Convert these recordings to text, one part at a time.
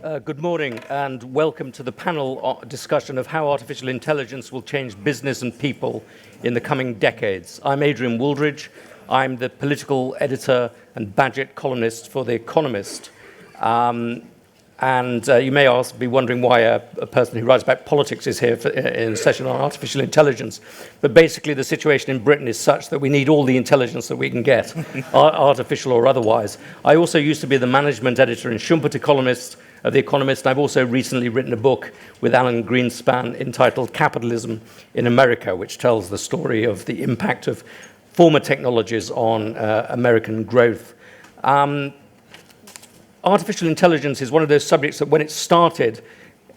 Good morning and welcome to the panel discussion of how artificial intelligence will change business and people in the coming decades. I'm Adrian Wooldridge. I'm the political editor and Bagehot columnist for The Economist. You may be wondering why a person who writes about politics is here in a session on artificial intelligence. But basically, the situation in Britain is such that we need all the intelligence that we can get, artificial or otherwise. I also used to be the management editor and Schumpeter columnist of The Economist. I've also recently written a book with Alan Greenspan entitled Capitalism in America, which tells the story of the impact of former technologies on American growth. Artificial intelligence is one of those subjects that when it started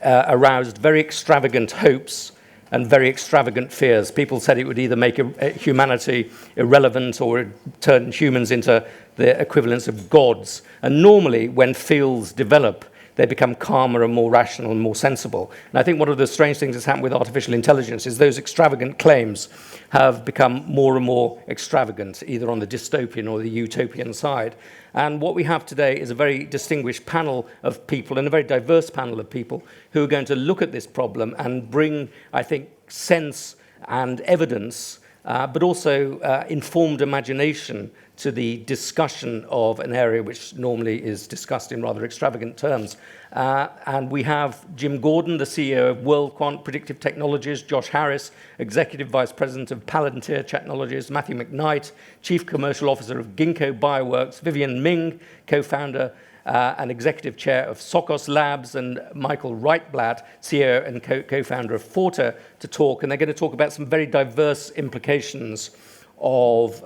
aroused very extravagant hopes and very extravagant fears. People said it would either make humanity irrelevant or turn humans into the equivalents of gods. And normally when fields develop, they become calmer and more rational and more sensible. And I think one of the strange things that's happened with artificial intelligence is those extravagant claims have become more and more extravagant, either on the dystopian or the utopian side. And what we have today is a very distinguished panel of people, and a very diverse panel of people, who are going to look at this problem and bring, I think, sense and evidence, but also informed imagination to the discussion of an area which normally is discussed in rather extravagant terms. And we have Jim Gordon, the CEO of WorldQuant Predictive Technologies, Josh Harris, Executive Vice President of Palantir Technologies, Matthew McKnight, Chief Commercial Officer of Ginko Bioworks, Vivienne Ming, co-founder and Executive Chair of Socos Labs, and Michael Reitblatt, CEO and co-founder of Forta, to talk. And they're going to talk about some very diverse implications of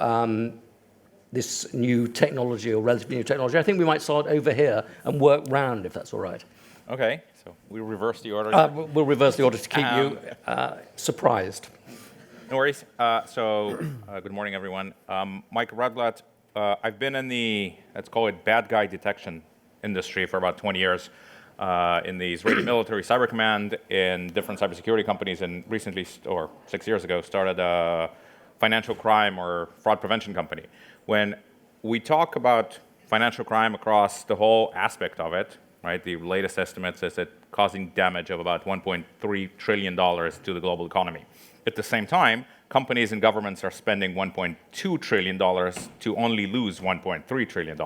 this new technology, or relatively new technology. I think we might start over here and work round, if that's all right. Okay, so we'll reverse the order. We'll reverse the order to keep you surprised. No worries. Good morning, everyone. Mike Reitblatt. I've been in the, let's call it, bad guy detection industry for about 20 years in the Israeli military cyber command, in different cybersecurity companies, and recently, or 6 years ago, started a financial crime or fraud prevention company. When we talk about financial crime across the whole aspect of it, right, the latest estimates is it causing damage of about $1.3 trillion to the global economy. At the same time, companies and governments are spending $1.2 trillion to only lose $1.3 trillion.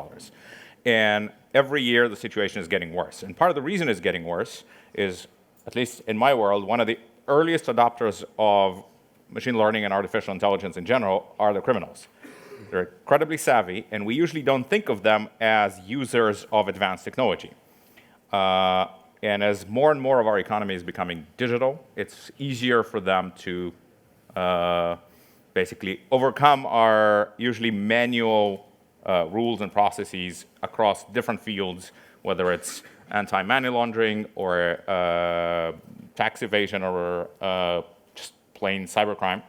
And every year the situation is getting worse. And part of the reason it's getting worse is, at least in my world, one of the earliest adopters of machine learning and artificial intelligence in general are the criminals. They're incredibly savvy, and we usually don't think of them as users of advanced technology. And as more and more of our economy is becoming digital, it's easier for them to basically overcome our usually manual rules and processes across different fields, whether it's anti-money laundering or tax evasion or just plain cybercrime.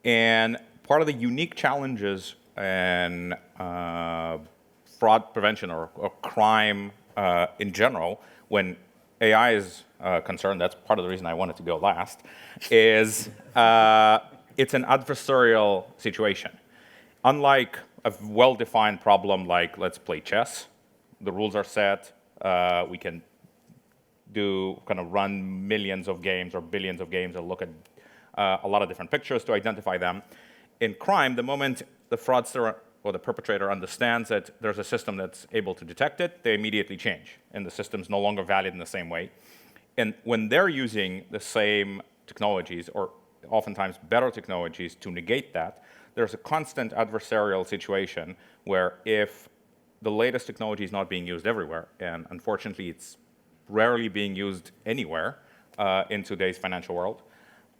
And part of the unique challenges in fraud prevention or crime in general, when AI is concerned, that's part of the reason I wanted to go last, is it's an adversarial situation. Unlike a well-defined problem like, let's play chess, the rules are set, we can run millions of games or billions of games and look at a lot of different pictures to identify them. In crime, the moment the fraudster or the perpetrator understands that there's a system that's able to detect it, they immediately change, and the system's no longer valid in the same way. And when they're using the same technologies, or oftentimes better technologies, to negate that, there's a constant adversarial situation where if the latest technology is not being used everywhere, and unfortunately it's rarely being used anywhere in today's financial world,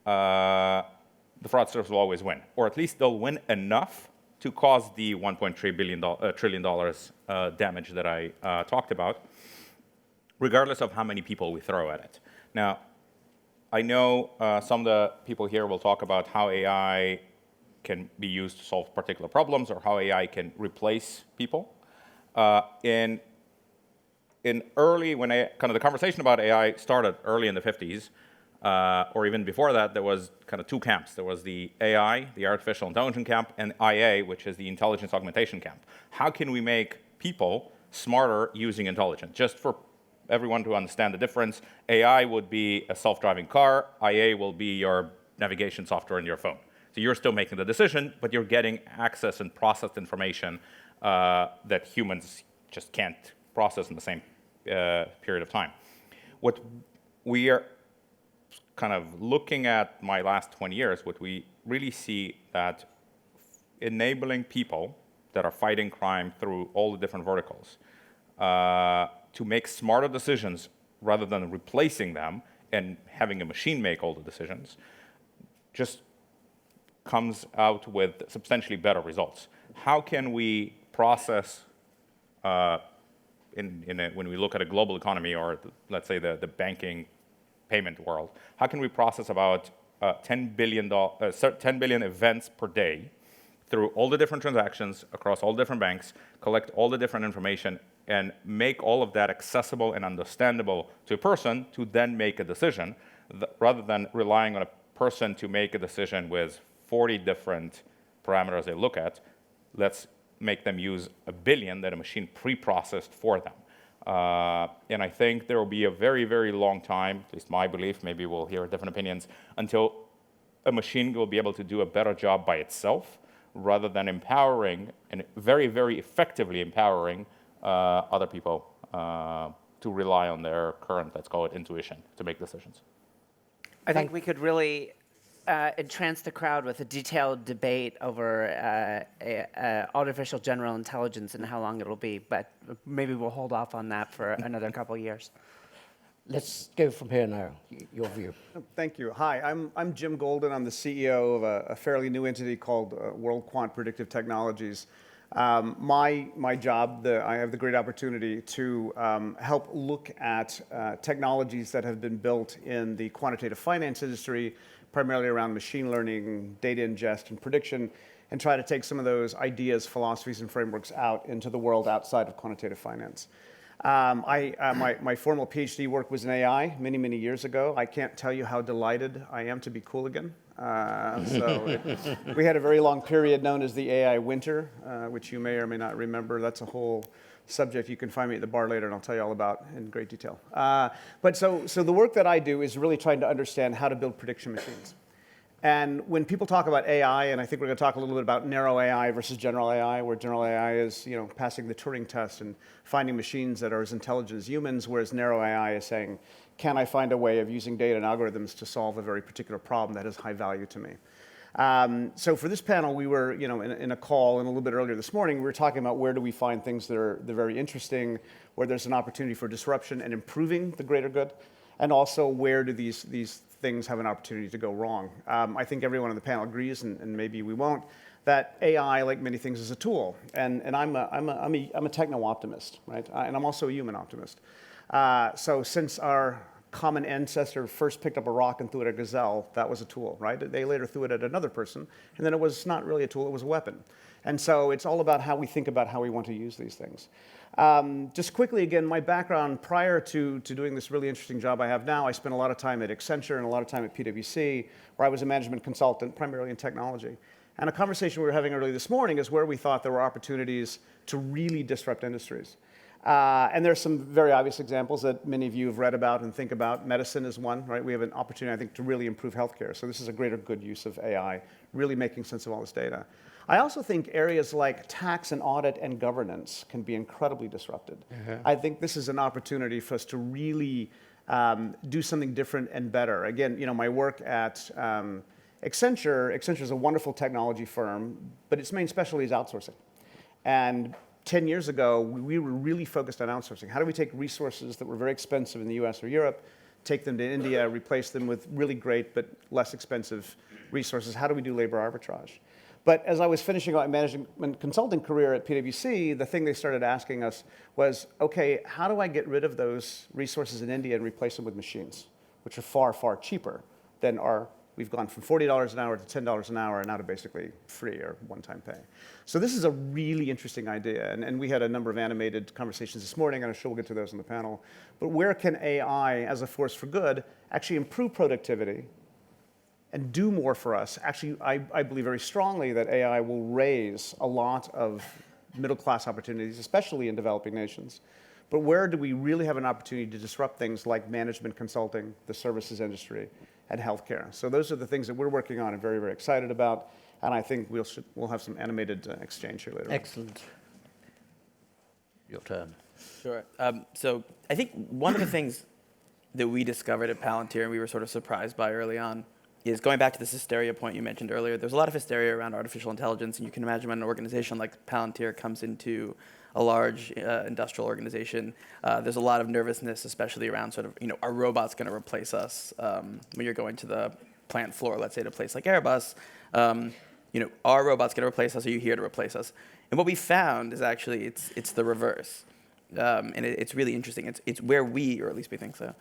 the fraudsters will always win, or at least they'll win enough to cause the $1.3 trillion damage that I talked about, regardless of how many people we throw at it. Now, I know some of the people here will talk about how AI can be used to solve particular problems or how AI can replace people. In early, when the conversation about AI started early in the 50s, or even before that, there was two camps. There was the AI, the artificial intelligence camp, and IA, which is the intelligence augmentation camp. How can we make people smarter using intelligence? Just for everyone to understand the difference. AI would be a self-driving car. IA will be your navigation software in your phone. So you're still making the decision, but you're getting access and processed information that humans just can't process in the same period of time. What we are kind of looking at my last 20 years, what we really see that enabling people that are fighting crime through all the different verticals to make smarter decisions rather than replacing them and having a machine make all the decisions just comes out with substantially better results. How can we process, when we look at a global economy or let's say the banking payment world, how can we process about 10 billion events per day through all the different transactions across all different banks, collect all the different information, and make all of that accessible and understandable to a person to then make a decision, rather than relying on a person to make a decision with 40 different parameters they look at. Let's make them use 1 billion that a machine pre-processed for them. And I think there will be a very, very long time, at least my belief, maybe we'll hear different opinions, until a machine will be able to do a better job by itself, rather than empowering and very, very effectively empowering other people to rely on their current, let's call it, intuition to make decisions. I think we could really entrance the crowd with a detailed debate over artificial general intelligence and how long it'll be, but maybe we'll hold off on that for another couple of years. Let's go from here now. Your view. Thank you. Hi, I'm Jim Golden. I'm the CEO of a fairly new entity called WorldQuant Predictive Technologies. My job, I have the great opportunity to help look at technologies that have been built in the quantitative finance industry, primarily around machine learning, data ingest, and prediction, and try to take some of those ideas, philosophies, and frameworks out into the world outside of quantitative finance. My formal PhD work was in AI many, many years ago. I can't tell you how delighted I am to be cool again. We had a very long period known as the AI winter, which you may or may not remember. That's a whole subject you can find me at the bar later, and I'll tell you all about in great detail. But the work that I do is really trying to understand how to build prediction machines. And when people talk about AI, and I think we're going to talk a little bit about narrow AI versus general AI, where general AI is, passing the Turing test and finding machines that are as intelligent as humans, whereas narrow AI is saying, can I find a way of using data and algorithms to solve a very particular problem that has high value to me? So for this panel, we were, in a call, and a little bit earlier this morning, we were talking about where do we find things that are very interesting, where there's an opportunity for disruption and improving the greater good, and also where do these things have an opportunity to go wrong. I think everyone on the panel agrees, and maybe we won't, that AI, like many things, is a tool. And I'm a techno-optimist, right? And I'm also a human optimist. So since our common ancestor first picked up a rock and threw it at a gazelle, that was a tool, right? They later threw it at another person, and then it was not really a tool, it was a weapon. And so it's all about how we think about how we want to use these things. Just quickly, again, my background prior to doing this really interesting job I have now, I spent a lot of time at Accenture and a lot of time at PwC, where I was a management consultant, primarily in technology. And a conversation we were having earlier this morning is where we thought there were opportunities to really disrupt industries. And there's some very obvious examples that many of you have read about and think about. Medicine is one, right? We have an opportunity, I think, to really improve healthcare. So this is a greater good use of AI, really making sense of all this data. I also think areas like tax and audit and governance can be incredibly disrupted. I think this is an opportunity for us to really do something different and better. Again, my work at Accenture is a wonderful technology firm, but its main specialty is outsourcing. And 10 years ago, we were really focused on outsourcing. How do we take resources that were very expensive in the US or Europe, take them to India, replace them with really great but less expensive resources? How do we do labor arbitrage? But as I was finishing my management consulting career at PwC, the thing they started asking us was, okay, how do I get rid of those resources in India and replace them with machines, which are far, far cheaper than we've gone from $40 an hour to $10 an hour, and now to basically free or one-time pay. So this is a really interesting idea, and we had a number of animated conversations this morning, and I'm sure we'll get to those in the panel. But where can AI, as a force for good, actually improve productivity and do more for us? Actually, I believe very strongly that AI will raise a lot of middle-class opportunities, especially in developing nations. but where do we really have an opportunity to disrupt things like management consulting, the services industry, and healthcare? So those are the things that we're working on and very, very excited about. And I think we'll have some animated exchange here later on. Excellent. Your turn. Sure. So I think one of the things that we discovered at Palantir and we were sort of surprised by early on is going back to this hysteria point you mentioned earlier. There's a lot of hysteria around artificial intelligence, and you can imagine when an organization like Palantir comes into a large industrial organization, there's a lot of nervousness, especially around sort of, are robots going to replace us? When you're going to the plant floor, let's say at a place like Airbus, are robots going to replace us? Are you here to replace us? And what we found is actually it's the reverse. And it's really interesting. It's where we, or at least we think so,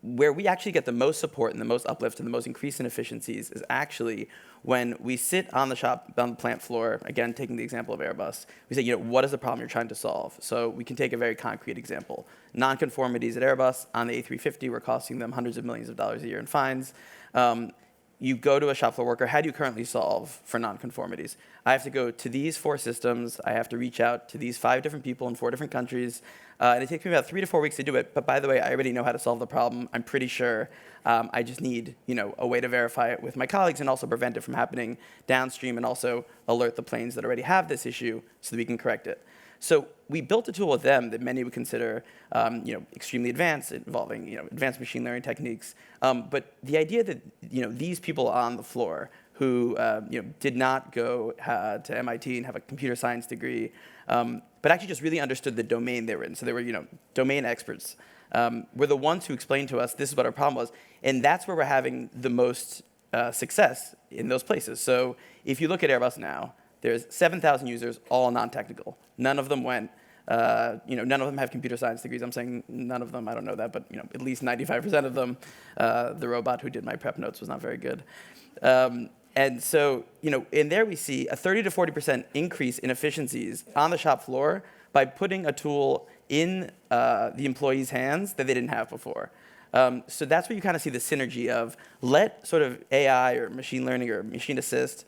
where we actually get the most support and the most uplift and the most increase in efficiencies is actually when we sit on the plant floor, again, taking the example of Airbus, we say, what is the problem you're trying to solve? So we can take a very concrete example. Nonconformities at Airbus on the A350 were costing them hundreds of millions of dollars a year in fines. You go to a shop floor worker, how do you currently solve for nonconformities? I have to go to these 4 systems, I have to reach out to these 5 different people in 4 different countries, and it takes me about 3 to 4 weeks to do it, but by the way, I already know how to solve the problem, I'm pretty sure. I just need a way to verify it with my colleagues and also prevent it from happening downstream and also alert the planes that already have this issue so that we can correct it. So we built a tool with them that many would consider, extremely advanced, involving, advanced machine learning techniques. But the idea that, these people on the floor who, did not go to MIT and have a computer science degree, but actually just really understood the domain they were in. So they were, domain experts. Were the ones who explained to us this is what our problem was, and that's where we're having the most success in those places. So if you look at Airbus now, there's 7,000 users, all non-technical. None of them went, none of them have computer science degrees. I'm saying none of them, I don't know that, but at least 95% of them. The robot who did my prep notes was not very good. And so, in there we see a 30 to 40% increase in efficiencies on the shop floor by putting a tool in the employee's hands that they didn't have before. So that's where you kind of see the synergy of let sort of AI or machine learning or machine assist,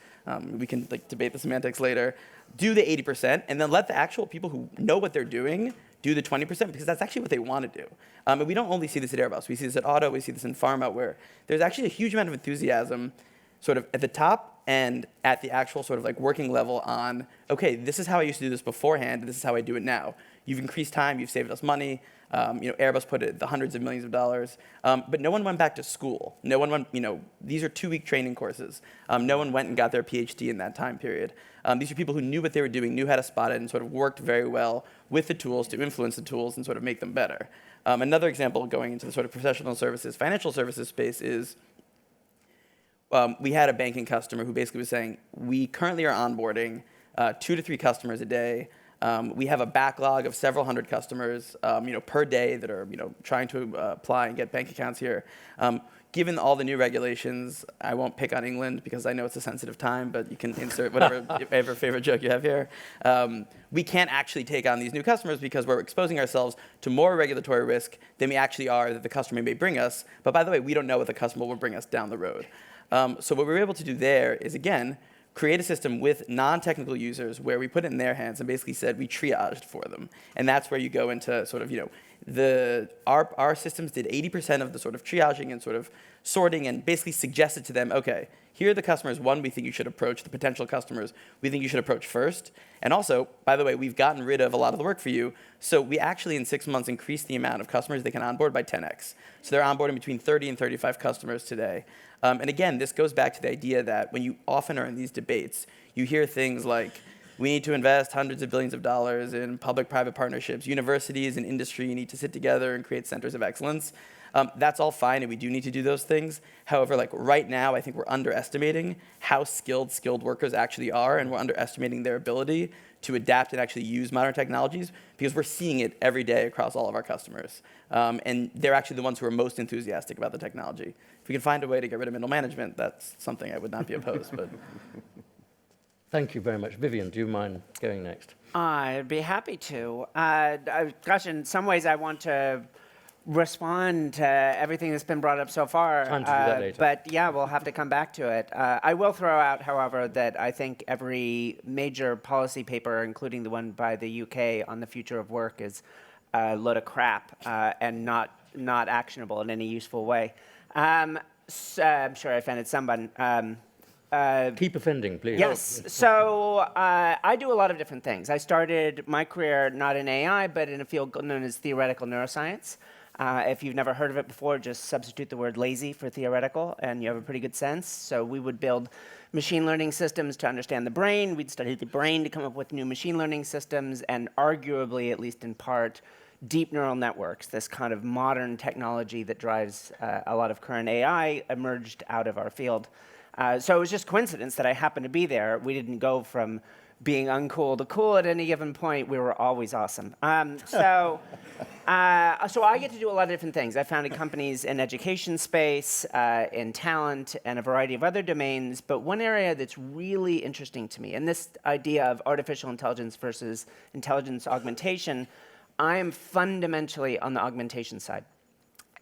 we can debate the semantics later, do the 80%, and then let the actual people who know what they're doing do the 20%, because that's actually what they want to do. And we don't only see this at Airbus. We see this at auto. We see this in pharma, where there's actually a huge amount of enthusiasm sort of at the top and at the actual sort of working level on, okay, this is how I used to do this beforehand, and this is how I do it now. You've increased time, you've saved us money. Airbus put it the hundreds of millions of dollars, but no one went back to school. No one went, these are 2-week training courses. No one went and got their PhD in that time period. These are people who knew what they were doing, knew how to spot it, and sort of worked very well with the tools to influence the tools and sort of make them better. Another example going into the sort of professional services, financial services space is we had a banking customer who basically was saying, we currently are onboarding 2 to 3 customers a day. We have a backlog of several hundred customers, per day that are, trying to apply and get bank accounts here. Given all the new regulations, I won't pick on England because I know it's a sensitive time, but you can insert whatever favorite joke you have here. We can't actually take on these new customers because we're exposing ourselves to more regulatory risk than we actually are that the customer may bring us. But by the way, we don't know what the customer will bring us down the road. So what we were able to do there is, again, create a system with non-technical users where we put it in their hands and basically said we triaged for them. And that's where you go into sort of, our systems did 80% of the sort of triaging and sort of sorting and basically suggested to them, okay, here are the customers, one, we think you should approach, the potential customers we think you should approach first. And also, by the way, we've gotten rid of a lot of the work for you. So we actually, in 6 months, increased the amount of customers they can onboard by 10x. So they're onboarding between 30 and 35 customers today. And again, this goes back to the idea that when you often are in these debates, you hear things like, we need to invest hundreds of billions of dollars in public-private partnerships. Universities and industry need to sit together and create centers of excellence. That's all fine, and we do need to do those things. However, right now, I think we're underestimating how skilled workers actually are, and we're underestimating their ability to adapt and actually use modern technologies, because we're seeing it every day across all of our customers. And they're actually the ones who are most enthusiastic about the technology. If we can find a way to get rid of middle management, that's something I would not be opposed. But Thank you very much. Vivienne, do you mind going next? I'd be happy to. Gosh, in some ways I want to respond to everything that's been brought up so far. Time to do that later. But yeah, we'll have to come back to it. I will throw out, however, that I think every major policy paper, including the one by the UK on the future of work, is a load of crap and not actionable in any useful way. So I'm sure I offended someone. Keep offending, please. Yes. So I do a lot of different things. I started my career not in AI, but in a field known as theoretical neuroscience. If you've never heard of it before, just substitute the word lazy for theoretical, and you have a pretty good sense. So we would build machine learning systems to understand the brain. We'd study the brain to come up with new machine learning systems, and arguably, at least in part, deep neural networks, this kind of modern technology that drives a lot of current AI, emerged out of our field. So it was just coincidence that I happened to be there. We didn't go from being uncool to cool at any given point. We were always awesome. So I get to do a lot of different things. I founded companies in education space, in talent, and a variety of other domains. But one area that's really interesting to me, and this idea of artificial intelligence versus intelligence augmentation, I am fundamentally on the augmentation side.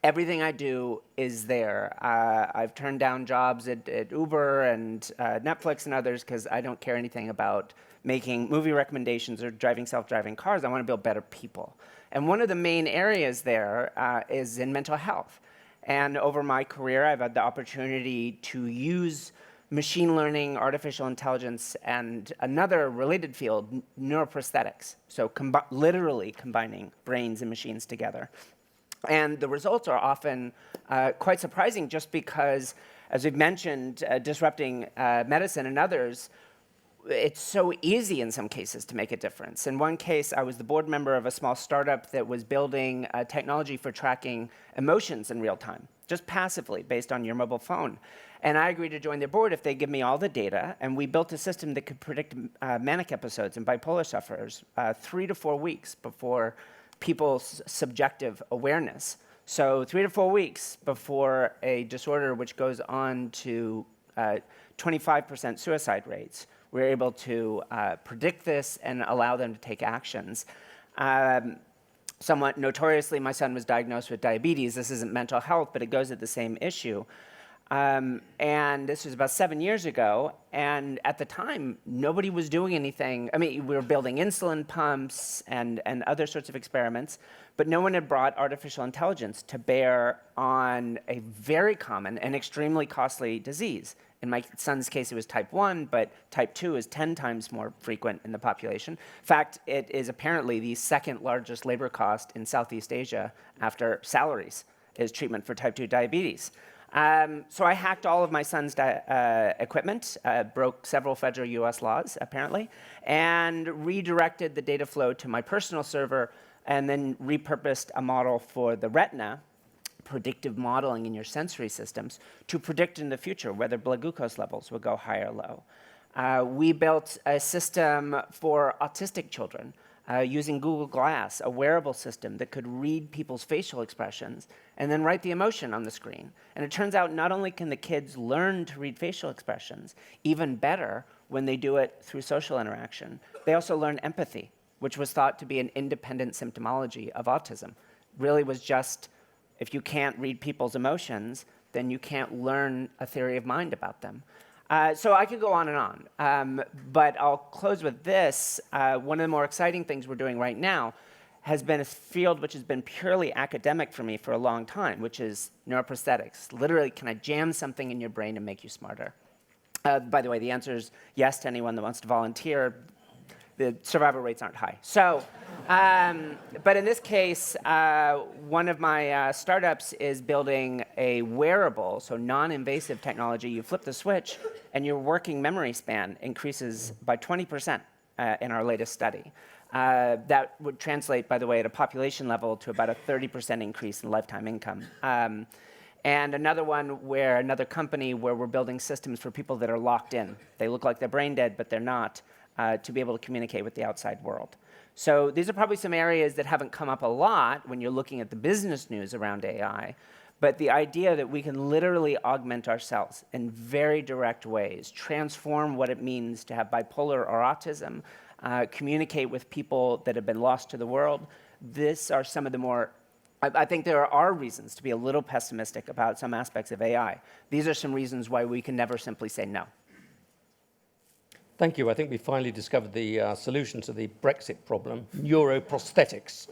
Everything I do is there. I've turned down jobs at Uber and Netflix and others because I don't care anything about making movie recommendations or driving self-driving cars. I want to build better people. And one of the main areas there is in mental health. And over my career, I've had the opportunity to use machine learning, artificial intelligence, and another related field, neuroprosthetics. So literally combining brains and machines together. And the results are often quite surprising just because, as we've mentioned, disrupting medicine and others, it's so easy in some cases to make a difference. In one case, I was the board member of a small startup that was building technology for tracking emotions in real time, just passively based on your mobile phone. And I agreed to join their board if they give me all the data, and we built a system that could predict manic episodes in bipolar sufferers 3 to 4 weeks before people's subjective awareness. So 3 to 4 weeks before a disorder which goes on to 25% suicide rates, we're able to predict this and allow them to take actions. Somewhat notoriously, my son was diagnosed with diabetes. This isn't mental health, but it goes at the same issue. And this was about 7 years ago, and at the time, nobody was doing anything. I mean, we were building insulin pumps and other sorts of experiments, but no one had brought artificial intelligence to bear on a very common and extremely costly disease. In my son's case, it was type 1, but type 2 is 10 times more frequent in the population. In fact, it is apparently the second largest labor cost in Southeast Asia after salaries, is treatment for type 2 diabetes. So I hacked all of my son's equipment, broke several federal US laws, apparently, and redirected the data flow to my personal server, and then repurposed a model for the retina, predictive modeling in your sensory systems, to predict in the future whether blood glucose levels would go high or low. We built a system for autistic children, using Google Glass, a wearable system that could read people's facial expressions and then write the emotion on the screen. And it turns out not only can the kids learn to read facial expressions, even better when they do it through social interaction, they also learn empathy, which was thought to be an independent symptomology of autism. Really was just, if you can't read people's emotions, then you can't learn a theory of mind about them. So I could go on and on, but I'll close with this. One of the more exciting things we're doing right now has been a field which has been purely academic for me for a long time, which is neuroprosthetics. Literally, can I jam something in your brain and make you smarter? By the way, the answer is yes to anyone that wants to volunteer. The survival rates aren't high. So, but in this case, one of my startups is building a wearable, so non-invasive technology. You flip the switch, and your working memory span increases by 20% in our latest study. That would translate, by the way, at a population level to about a 30% increase in lifetime income. And another one where another company where we're building systems for people that are locked in. They look like they're brain dead, but they're not, to be able to communicate with the outside world. So these are probably some areas that haven't come up a lot when you're looking at the business news around AI. But the idea that we can literally augment ourselves in very direct ways, transform what it means to have bipolar or autism, communicate with people that have been lost to the world, these are some of the more I think there are reasons to be a little pessimistic about some aspects of AI. These are some reasons why we can never simply say no. Thank you. I think we finally discovered the solution to the Brexit problem, neuroprosthetics.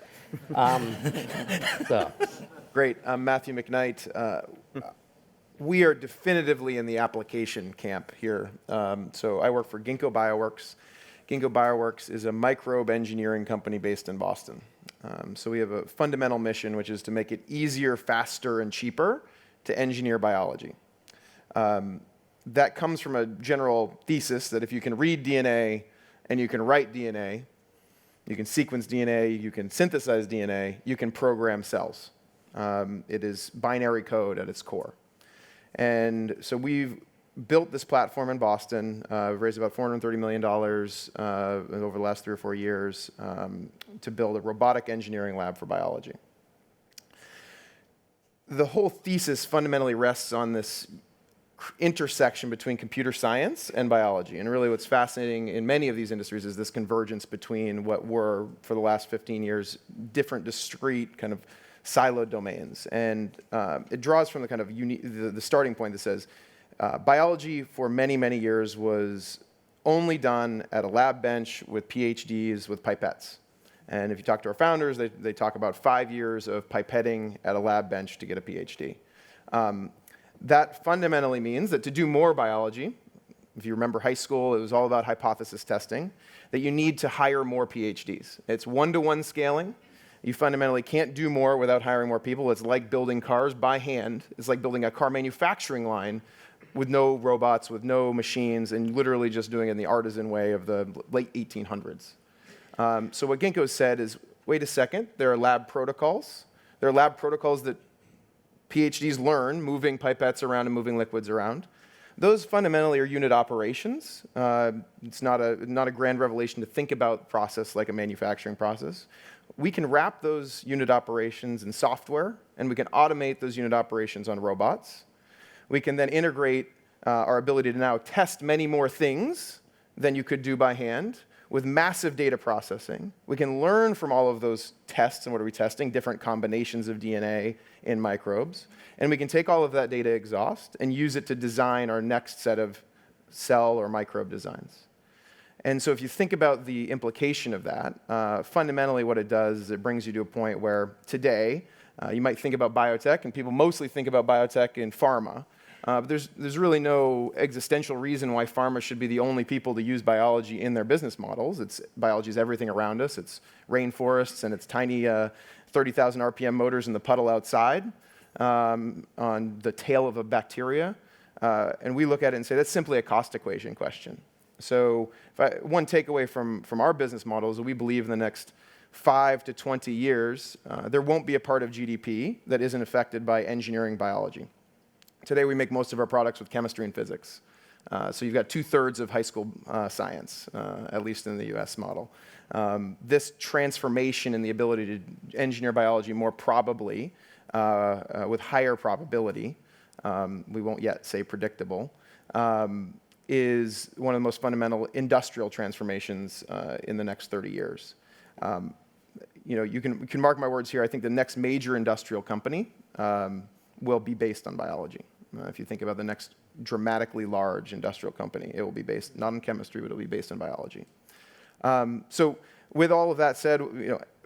So. Great. I'm Matthew McKnight. We are definitively in the application camp here. So I work for Ginko Bioworks. Ginko Bioworks is a microbe engineering company based in Boston. So we have a fundamental mission, which is to make it easier, faster, and cheaper to engineer biology. That comes from a general thesis that if you can read DNA and you can write DNA, you can sequence DNA, you can synthesize DNA, you can program cells. It is binary code at its core. And so we've built this platform in Boston, raised about $430 million over the last 3 or 4 years to build a robotic engineering lab for biology. The whole thesis fundamentally rests on this intersection between computer science and biology. And really what's fascinating in many of these industries is this convergence between what were, for the last 15 years, different discrete kind of siloed domains. And it draws from the kind of the starting point that says biology for many, many years was only done at a lab bench with PhDs with pipettes. And if you talk to our founders, they talk about 5 years of pipetting at a lab bench to get a PhD. That fundamentally means that to do more biology, if you remember high school, it was all about hypothesis testing, that you need to hire more PhDs. It's one-to-one scaling. You fundamentally can't do more without hiring more people. It's like building cars by hand. It's like building a car manufacturing line with no robots, with no machines, and literally just doing it in the artisan way of the late 1800s. So what Ginkgo said is, wait a second, there are lab protocols. There are lab protocols that PhDs learn, moving pipettes around and moving liquids around. Those fundamentally are unit operations. It's not a grand revelation to think about process like a manufacturing process. We can wrap those unit operations in software, and we can automate those unit operations on robots. We can then integrate our ability to now test many more things than you could do by hand with massive data processing. We can learn from all of those tests, and what are we testing? Different combinations of DNA in microbes. And we can take all of that data exhaust and use it to design our next set of cell or microbe designs. And so if you think about the implication of that, fundamentally what it does is it brings you to a point where today, you might think about biotech, and people mostly think about biotech in pharma. But there's really no existential reason why pharma should be the only people to use biology in their business models. Biology is everything around us. It's rainforests and it's tiny 30,000 RPM motors in the puddle outside on the tail of a bacteria. And we look at it and say that's simply a cost equation question. So one takeaway from our business model is that we believe in the next 5 to 20 years, there won't be a part of GDP that isn't affected by engineering biology. Today, we make most of our products with chemistry and physics. So you've got 2/3 of high school science, at least in the US model. This transformation in the ability to engineer biology more probably, with higher probability, we won't yet say predictable, is one of the most fundamental industrial transformations in the next 30 years. You can mark my words here. I think the next major industrial company will be based on biology. If you think about the next dramatically large industrial company, it will be based not on chemistry, but it will be based on biology. So with all of that said,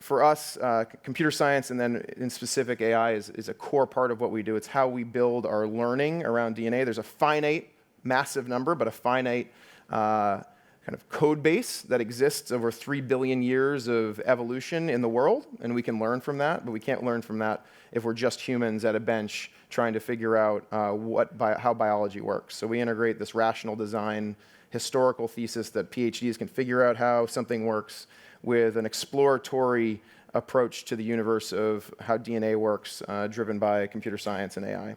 for us, computer science and then in specific AI is a core part of what we do. It's how we build our learning around DNA. There's a finite, massive number, but a finite kind of code base that exists over 3 billion years of evolution in the world, and we can learn from that, but we can't learn from that if we're just humans at a bench trying to figure out how biology works. So we integrate this rational design historical thesis that PhDs can figure out how something works with an exploratory approach to the universe of how DNA works, driven by computer science and AI.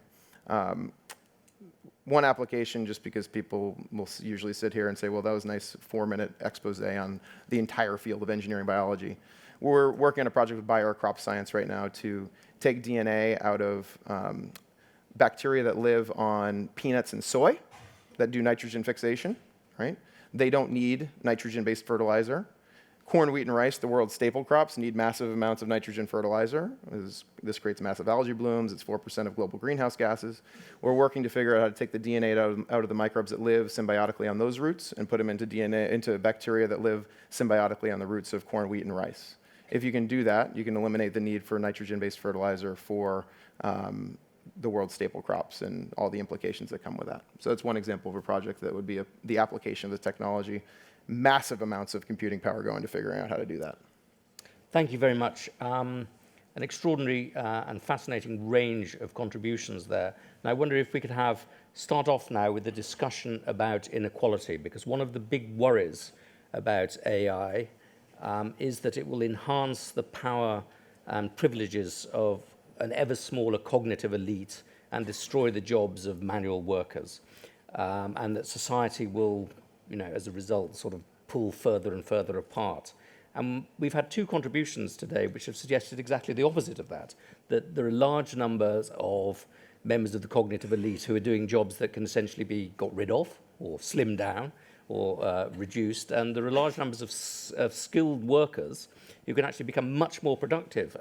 One application, just because people will usually sit here and say, well, that was a nice 4-minute expose on the entire field of engineering biology. We're working on a project with Bayer Crop Science right now to take DNA out of bacteria that live on peanuts and soy that do nitrogen fixation, right? They don't need nitrogen-based fertilizer. Corn, wheat, and rice, the world's staple crops, need massive amounts of nitrogen fertilizer. This creates massive algae blooms. It's 4% of global greenhouse gases. We're working to figure out how to take the DNA out of the microbes that live symbiotically on those roots and put them into bacteria that live symbiotically on the roots of corn, wheat, and rice. If you can do that, you can eliminate the need for nitrogen-based fertilizer for the world's staple crops and all the implications that come with that. So that's one example of a project that would be the application of the technology. Massive amounts of computing power go into figuring out how to do that. Thank you very much. An extraordinary and fascinating range of contributions there. And I wonder if we could start off now with a discussion about inequality, because one of the big worries about AI is that it will enhance the power and privileges of an ever smaller cognitive elite and destroy the jobs of manual workers, and that society will, as a result, sort of pull further and further apart. And we've had two contributions today which have suggested exactly the opposite of that there are large numbers of members of the cognitive elite who are doing jobs that can essentially be got rid of or slimmed down or reduced, and there are large numbers of skilled workers who can actually become much more productive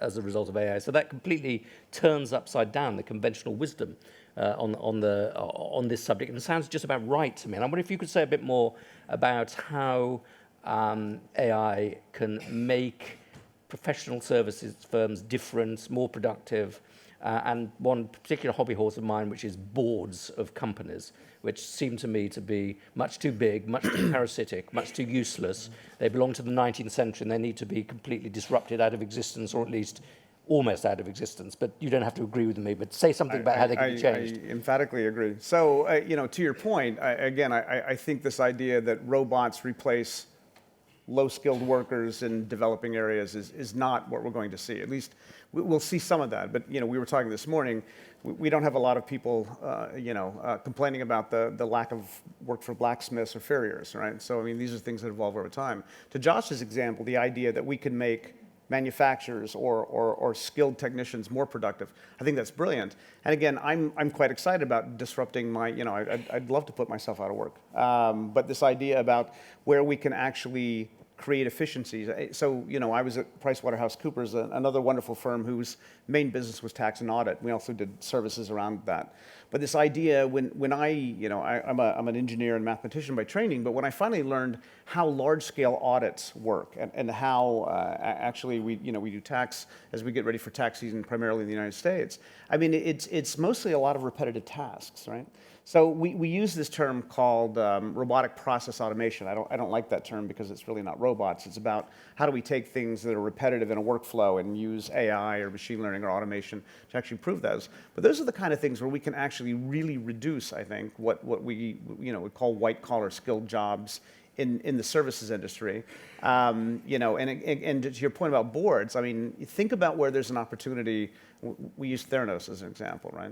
as a result of AI. So that completely turns upside down the conventional wisdom on this subject, and it sounds just about right to me. And I wonder if you could say a bit more about how AI can make professional services firms different, more productive, and one particular hobby horse of mine, which is boards of companies, which seem to me to be much too big, much too parasitic, much too useless. They belong to the 19th century and they need to be completely disrupted out of existence, or at least almost out of existence. But you don't have to agree with me, but say something about how they can be changed. I emphatically agree. So, to your point, I think this idea that robots replace low-skilled workers in developing areas is not what we're going to see. At least we'll see some of that. But, we were talking this morning, we don't have a lot of people, complaining about the lack of work for blacksmiths or farriers, right? So, these are things that evolve over time. To Josh's example, the idea that we can make manufacturers or skilled technicians more productive, I think that's brilliant. And again, I'm quite excited about disrupting my, I'd love to put myself out of work. But this idea about where we can actually create efficiencies. So, I was at PricewaterhouseCoopers, another wonderful firm whose main business was tax and audit. We also did services around that. But this idea, when I'm an engineer and mathematician by training, but when I finally learned how large-scale audits work and how actually we do tax as we get ready for tax season, primarily in the United States, it's mostly a lot of repetitive tasks, right? So we use this term called robotic process automation. I don't like that term because it's really not robots. It's about how do we take things that are repetitive in a workflow and use AI or machine learning or automation to actually improve those. But those are the kind of things where we can actually really reduce, I think, what we we call white-collar skilled jobs in the services industry. And to your point about boards, think about where there's an opportunity. We use Theranos as an example, right?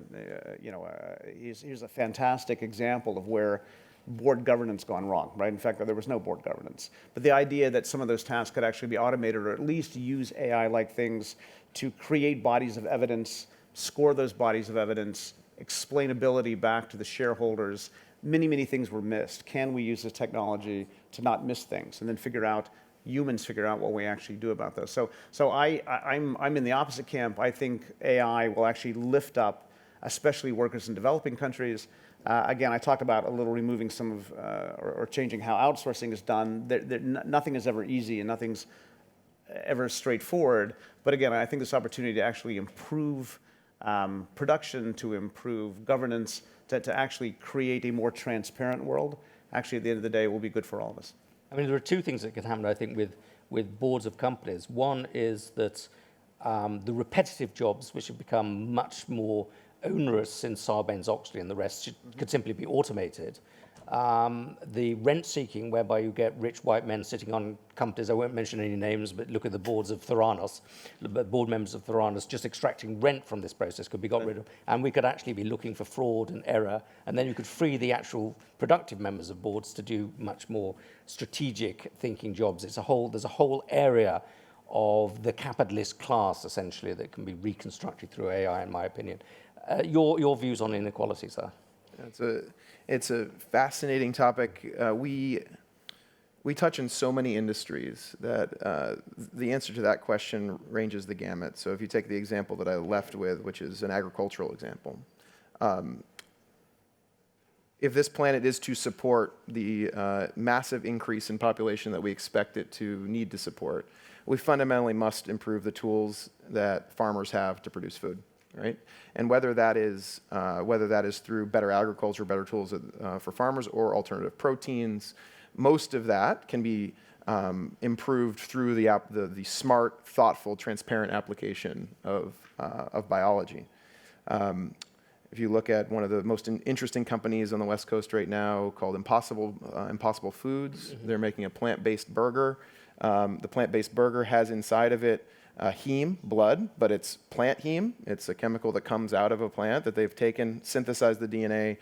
Here's a fantastic example of where board governance gone wrong, right? In fact, there was no board governance. But the idea that some of those tasks could actually be automated, or at least use AI-like things to create bodies of evidence, score those bodies of evidence, explainability back to the shareholders. Many things were missed. Can we use this technology to not miss things, and then humans figure out what we actually do about those? So I'm in the opposite camp. I think AI will actually lift up, especially workers in developing countries. Again, I talked about a little removing some of, or changing how outsourcing is done. Nothing is ever easy and nothing's ever straightforward. But again, I think this opportunity to actually improve production, to improve governance, to actually create a more transparent world, actually at the end of the day will be good for all of us. There are two things that can happen, I think, with boards of companies. One is that the repetitive jobs, which have become much more onerous since Sarbanes-Oxley and the rest, could simply be automated. The rent-seeking, whereby you get rich white men sitting on companies, I won't mention any names, but look at the boards of Theranos, the board members of Theranos, just extracting rent from this process could be got rid of. And we could actually be looking for fraud and error, and then you could free the actual productive members of boards to do much more strategic thinking jobs. There's a whole area of the capitalist class, essentially, that can be reconstructed through AI, in my opinion. Your views on inequality, sir? It's a fascinating topic. we touch in so many industries that the answer to that question ranges the gamut. So if you take the example that I left with, which is an agricultural example, if this planet is to support the massive increase in population that we expect it to need to support, we fundamentally must improve the tools that farmers have to produce food, right? And whether that is through better agriculture, better tools for farmers, or alternative proteins, most of that can be improved through the smart, thoughtful, transparent application of biology. If you look at one of the most interesting companies on the West Coast right now called Impossible Foods, they're making a plant-based burger. The plant-based burger has inside of it heme, blood, but it's plant heme. It's a chemical that comes out of a plant that they've taken, synthesized the DNA,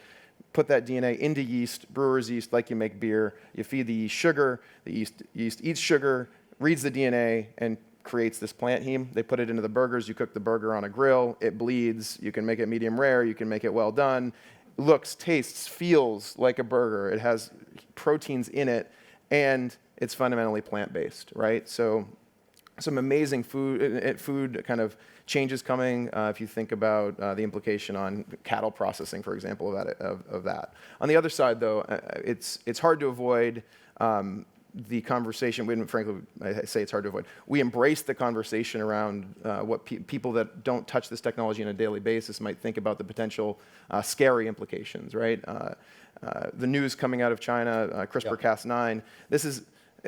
put that DNA into yeast, brewer's yeast, like you make beer. You feed the yeast sugar. The yeast eats sugar, reads the DNA, and creates this plant heme. They put it into the burgers. You cook the burger on a grill. It bleeds. You can make it medium rare. You can make it well done. Looks, tastes, feels like a burger. It has proteins in it, and it's fundamentally plant-based, right? So some amazing food kind of changes coming if you think about the implication on cattle processing, for example, of that. On the other side, though, it's hard to avoid the conversation. Frankly, I say it's hard to avoid. We embrace the conversation around what people that don't touch this technology on a daily basis might think about the potential scary implications, right? The news coming out of China, CRISPR-Cas9.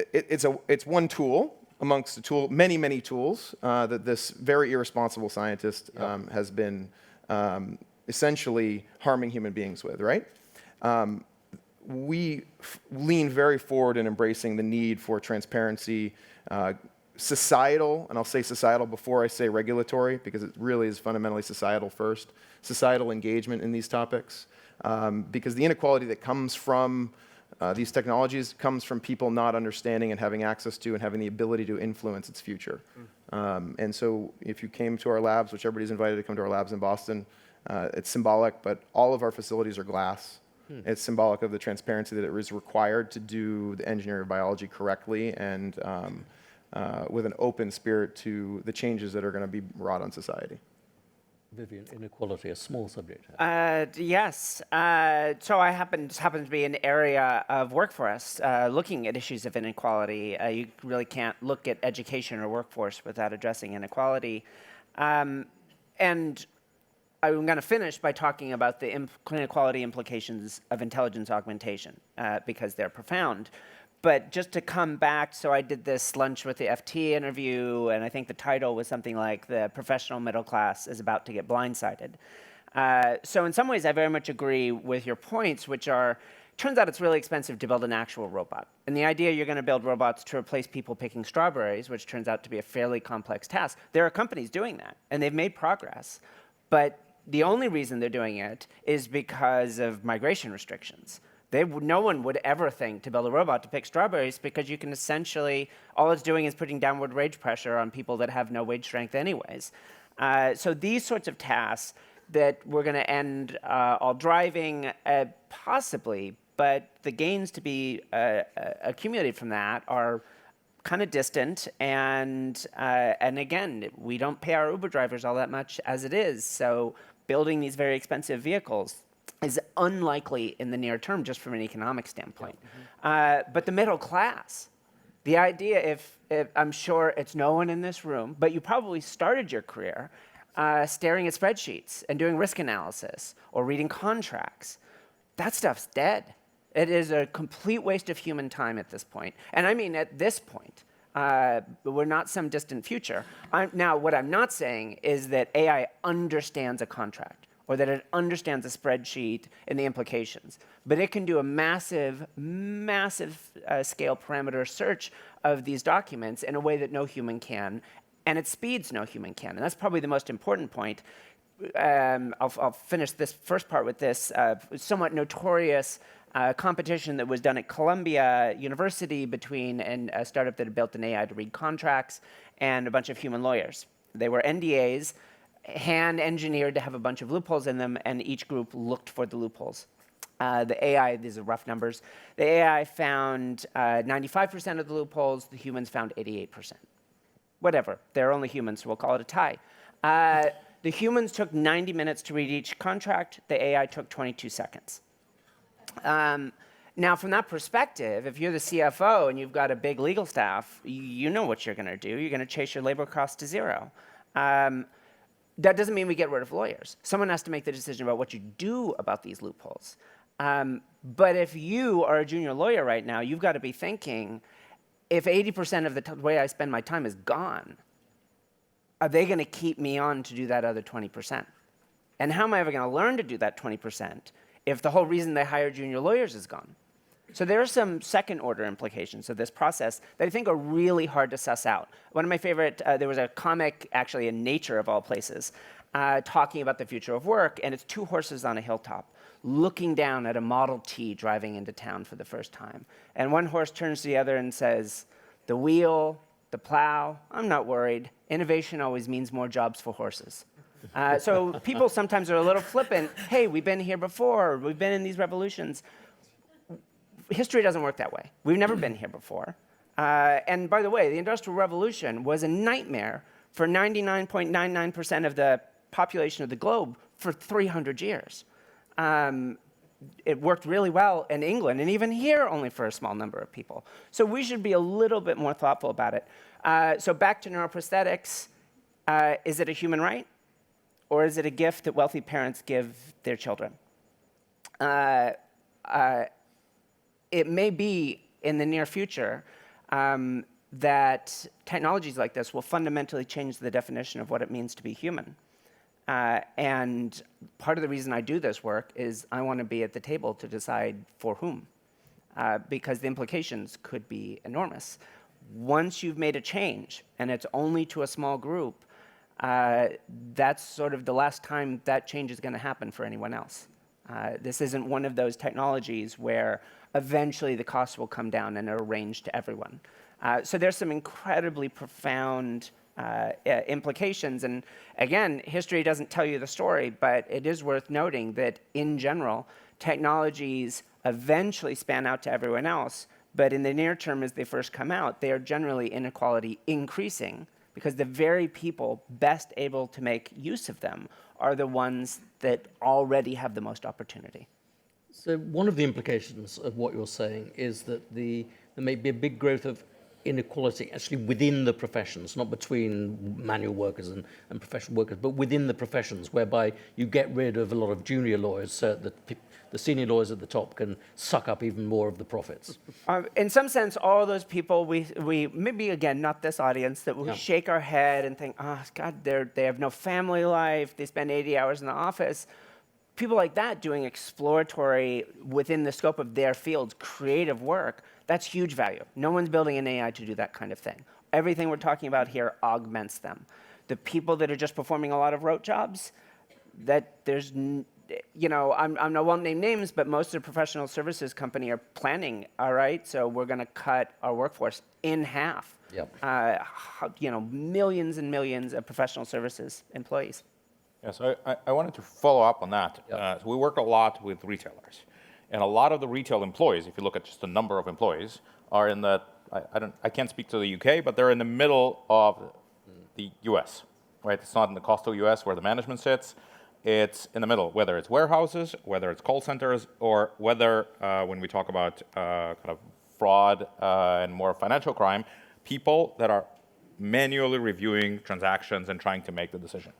It's one tool amongst many tools that this very irresponsible scientist has been essentially harming human beings with, right? We lean very forward in embracing the need for transparency, societal, and I'll say societal before I say regulatory, because it really is fundamentally societal first, societal engagement in these topics, because the inequality that comes from these technologies comes from people not understanding and having access to and having the ability to influence its future. And so if you came to our labs, which everybody's invited to come to our labs in Boston, it's symbolic, but all of our facilities are glass. It's symbolic of the transparency that it is required to do the engineering of biology correctly and with an open spirit to the changes that are going to be wrought on society. Vivienne, inequality, a small subject. Yes. So I happens to be an area of work for us, looking at issues of inequality. You really can't look at education or workforce without addressing inequality. And I'm going to finish by talking about the inequality implications of intelligence augmentation, because they're profound. But just to come back, so I did this lunch with the FT interview, and I think the title was something like "The Professional Middle Class is About to Get Blindsided." So in some ways, I very much agree with your points, which are, turns out it's really expensive to build an actual robot. And the idea you're going to build robots to replace people picking strawberries, which turns out to be a fairly complex task, there are companies doing that, and they've made progress. But the only reason they're doing it is because of migration restrictions. No one would ever think to build a robot to pick strawberries, because you can essentially, all it's doing is putting downward wage pressure on people that have no wage strength anyways. So these sorts of tasks that we're going to end all driving, possibly, but the gains to be accumulated from that are kind of distant, and again, we don't pay our Uber drivers all that much as it is, so building these very expensive vehicles is unlikely in the near term, just from an economic standpoint. But the middle class, the idea, if I'm sure it's no one in this room, but you probably started your career staring at spreadsheets and doing risk analysis or reading contracts. That stuff's dead. It is a complete waste of human time at this point. And I mean at this point. We're not some distant future. Now, what I'm not saying is that AI understands a contract or that it understands a spreadsheet and the implications. But it can do a massive scale parameter search of these documents in a way that no human can, and at speeds no human can. And that's probably the most important point. I'll finish this first part with this somewhat notorious competition that was done at Columbia University between a startup that had built an AI to read contracts and a bunch of human lawyers. They were NDAs, hand-engineered to have a bunch of loopholes in them, and each group looked for the loopholes. The AI, these are rough numbers, the AI found 95% of the loopholes, the humans found 88%. Whatever, they're only humans, so we'll call it a tie. The humans took 90 minutes to read each contract, the AI took 22 seconds. Now, from that perspective, if you're the CFO and you've got a big legal staff, you know what you're going to do. You're going to chase your labor costs to zero. That doesn't mean we get rid of lawyers. Someone has to make the decision about what you do about these loopholes. But if you are a junior lawyer right now, you've got to be thinking, if 80% of the way I spend my time is gone, are they going to keep me on to do that other 20%? And how am I ever going to learn to do that 20% if the whole reason they hire junior lawyers is gone? So there are some second-order implications of this process that I think are really hard to suss out. One of my favorite, there was a comic, actually in Nature of all places, talking about the future of work, and it's two horses on a hilltop looking down at a Model T driving into town for the first time. And one horse turns to the other and says, the wheel, the plow, I'm not worried. Innovation always means more jobs for horses. So people sometimes are a little flippant. Hey, we've been here before. We've been in these revolutions. History doesn't work that way. We've never been here before. And by the way, the Industrial Revolution was a nightmare for 99.99% of the population of the globe for 300 years. It worked really well in England, and even here only for a small number of people. So we should be a little bit more thoughtful about it. So back to neuroprosthetics, is it a human right? Or is it a gift that wealthy parents give their children? It may be in the near future that technologies like this will fundamentally change the definition of what it means to be human. And part of the reason I do this work is I want to be at the table to decide for whom, because the implications could be enormous. Once you've made a change, and it's only to a small group, that's sort of the last time that change is going to happen for anyone else. This isn't one of those technologies where eventually the costs will come down and are arranged to everyone. So there's some incredibly profound implications. And again, history doesn't tell you the story, but it is worth noting that in general, technologies eventually span out to everyone else. But in the near term, as they first come out, they are generally inequality increasing because the very people best able to make use of them are the ones that already have the most opportunity. So one of the implications of what you're saying is that there may be a big growth of inequality actually within the professions, not between manual workers and professional workers, but within the professions, whereby you get rid of a lot of junior lawyers so that the senior lawyers at the top can suck up even more of the profits. In some sense, all those people, we maybe, again, not this audience, that we shake our head and think, oh, God, they have no family life, they spend 80 hours in the office. People like that doing exploratory, within the scope of their fields, creative work, that's huge value. No one's building an AI to do that kind of thing. Everything we're talking about here augments them. The people that are just performing a lot of rote jobs, that there's, I won't name names, but most of the professional services company are planning, all right, so we're going to cut our workforce in half. Yep. Millions and millions of professional services employees. Yeah, so I wanted to follow up on that. Yep. So we work a lot with retailers. And a lot of the retail employees, if you look at just the number of employees, are in the, I can't speak to the UK, but they're in the middle of the US, right? It's not in the coastal US where the management sits. It's in the middle, whether it's warehouses, whether it's call centers, or whether, when we talk about kind of fraud and more financial crime, people that are manually reviewing transactions and trying to make the decision.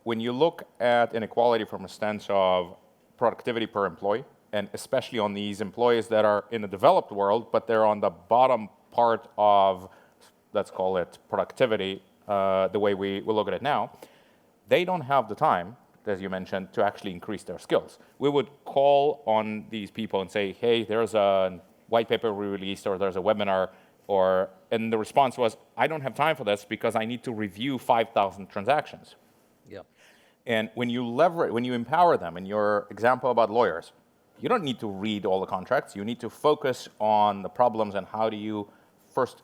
When you look at inequality from a stance of productivity per employee, and especially on these employees that are in the developed world, but they're on the bottom part of, let's call it productivity, the way we look at it now, they don't have the time, as you mentioned, to actually increase their skills. We would call on these people and say, hey, there's a white paper we released, or there's a webinar, and the response was, I don't have time for this because I need to review 5,000 transactions. Yeah. And when you empower them, in your example about lawyers, you don't need to read all the contracts. You need to focus on the problems and how do you first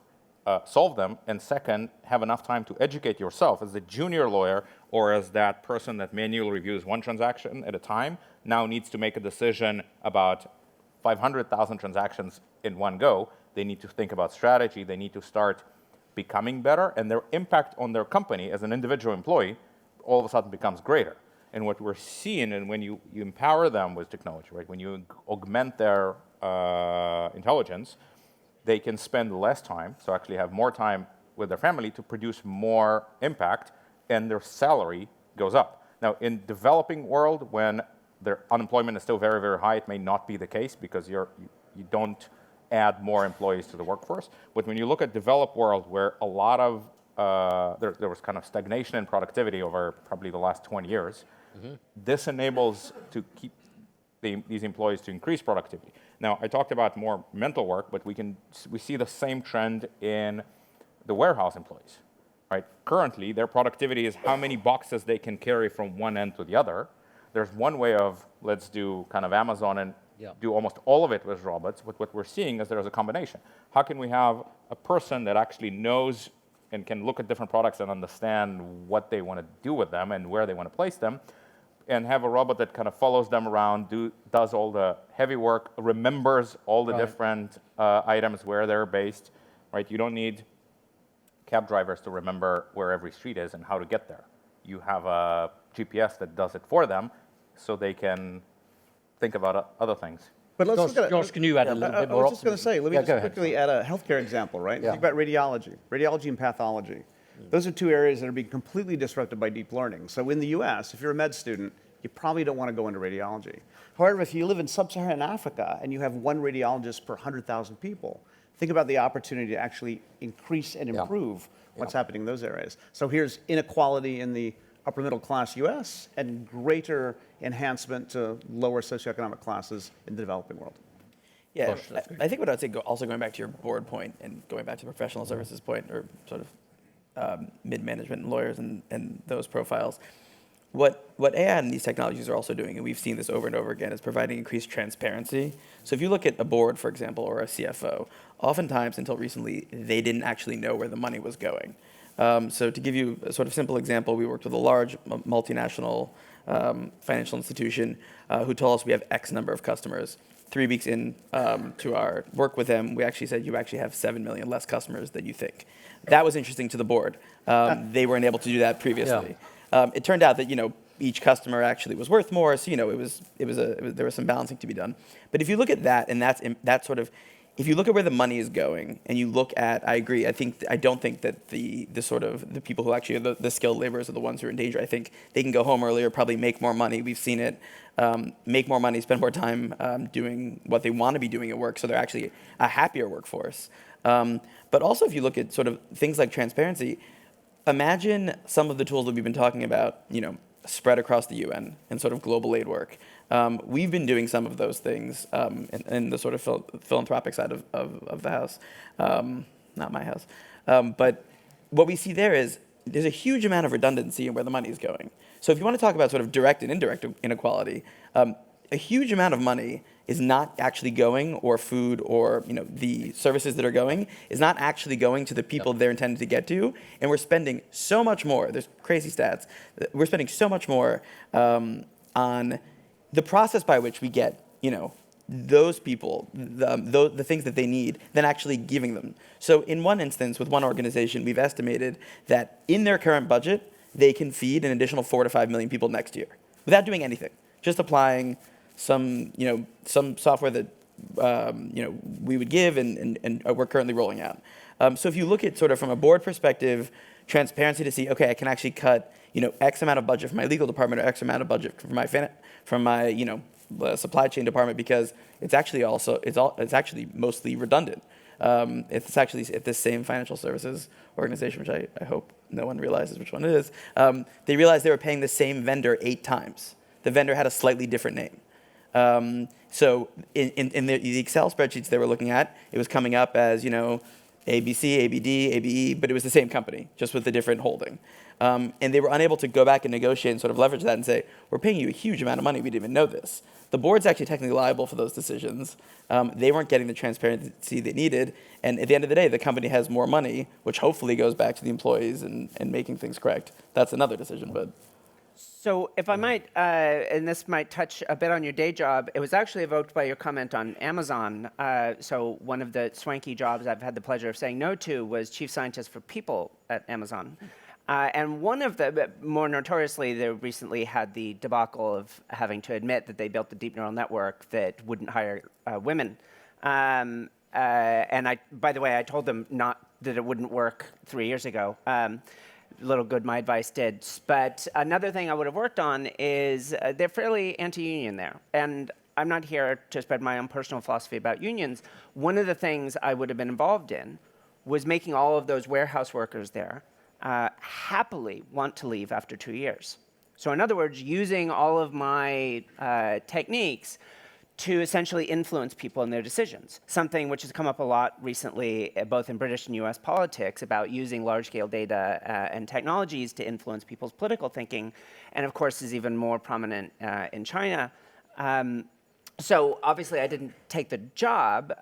solve them, and second, have enough time to educate yourself as a junior lawyer or as that person that manually reviews one transaction at a time now needs to make a decision about 500,000 transactions in one go, they need to think about strategy. They need to start becoming better, and their impact on their company as an individual employee all of a sudden becomes greater. And what we're seeing, and when you empower them with technology, right, when you augment their intelligence, they can spend less time, so actually have more time with their family to produce more impact, and their salary goes up. Now, in developing world, when their unemployment is still very, very high, it may not be the case because you don't add more employees to the workforce. But when you look at developed world, where a lot of there was kind of stagnation in productivity over probably the last 20 years, this enables to keep these employees to increase productivity. Now, I talked about more mental work, but we see the same trend in the warehouse employees, right? Currently, their productivity is how many boxes they can carry from one end to the other. There's one way of, let's do kind of Amazon and do almost all of it with robots, but what we're seeing is there's a combination. How can we have a person that actually knows and can look at different products and understand what they want to do with them and where they want to place them, and have a robot that kind of follows them around, does all the heavy work, remembers all the different items, where they're based, right? You don't need cab drivers to remember where every street is and how to get there. You have a GPS that does it for them, so they can think about other things. But let's look at Josh, can you add a little bit more I was just going to say, let me go just ahead. quickly add a healthcare example, right? Yeah. Think about radiology and pathology. Those are two areas that are being completely disrupted by deep learning. So in the US, if you're a med student, you probably don't want to go into radiology. However, if you live in sub-Saharan Africa and you have one radiologist per 100,000 people, think about the opportunity to actually increase and improve what's happening in those areas. So here's inequality in the upper middle class US and greater enhancement to lower socioeconomic classes in the developing world. Yeah, I think what I'd say, also going back to your board point and going back to the professional services point, or sort of mid-management and lawyers and those profiles, what AI and these technologies are also doing, and we've seen this over and over again, is providing increased transparency. So if you look at a board, for example, or a CFO, oftentimes until recently, they didn't actually know where the money was going. So to give you a sort of simple example, we worked with a large multinational financial institution who told us we have X number of customers. 3 weeks in to our work with them, we actually said, you actually have 7 million less customers than you think. That was interesting to the board. They weren't able to do that previously. It turned out that, each customer actually was worth more, so, there was some balancing to be done. But if you look at that, and that's sort of, if you look at where the money is going, and you look at, I agree, I don't think that the people who actually are the skilled laborers are the ones who are in danger. I think they can go home earlier, probably make more money. We've seen it. Make more money, spend more time doing what they want to be doing at work, so they're actually a happier workforce. But also, if you look at sort of things like transparency, imagine some of the tools that we've been talking about, spread across the UN and sort of global aid work. We've been doing some of those things in the sort of philanthropic side of the house, not my house. But what we see there is there's a huge amount of redundancy in where the money is going. So if you want to talk about sort of direct and indirect inequality, a huge amount of money is not actually going, or food, or the services that are going, is not actually going to the people they're intended to get to, and we're spending so much more. There's crazy stats. We're spending so much more on the process by which we get, those people, the things that they need, than actually giving them. So in one instance, with one organization, we've estimated that in their current budget, they can feed an additional 4 to 5 million people next year without doing anything, just applying some software that we would give and we're currently rolling out. So if you look at sort of from a board perspective, transparency to see, okay, I can actually cut X amount of budget from my legal department, or X amount of budget from my supply chain department, because it's actually mostly redundant. It's actually at this same financial services organization, which I hope no one realizes which one it is. They realized they were paying the same vendor 8 times. The vendor had a slightly different name. So in the Excel spreadsheets they were looking at, it was coming up as ABC, ABD, ABE, but it was the same company, just with a different holding. And they were unable to go back and negotiate and sort of leverage that and say, we're paying you a huge amount of money, we didn't even know this. The board's actually technically liable for those decisions. They weren't getting the transparency they needed, and at the end of the day, the company has more money, which hopefully goes back to the employees and making things correct. That's another decision, but... So if I might, and this might touch a bit on your day job, it was actually evoked by your comment on Amazon. So one of the swanky jobs I've had the pleasure of saying no to was chief scientist for people at Amazon. And one of the, more notoriously, they recently had the debacle of having to admit that they built the deep neural network that wouldn't hire women. And by the way, I told them not that it wouldn't work 3 years ago. Little good my advice did. But another thing I would have worked on is they're fairly anti-union there. And I'm not here to spread my own personal philosophy about unions. One of the things I would have been involved in was making all of those warehouse workers there happily want to leave after 2 years. So in other words, using all of my techniques to essentially influence people in their decisions, something which has come up a lot recently, both in British and US politics, about using large-scale data and technologies to influence people's political thinking, and of course is even more prominent in China. So obviously I didn't take the job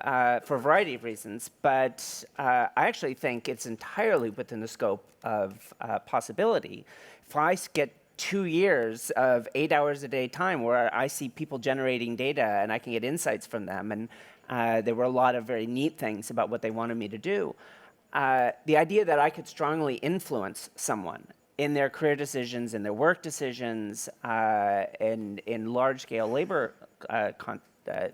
for a variety of reasons, but I actually think it's entirely within the scope of possibility. If I get 2 years of 8 hours a day time where I see people generating data and I can get insights from them, and there were a lot of very neat things about what they wanted me to do. The idea that I could strongly influence someone in their career decisions, in their work decisions, in large-scale labor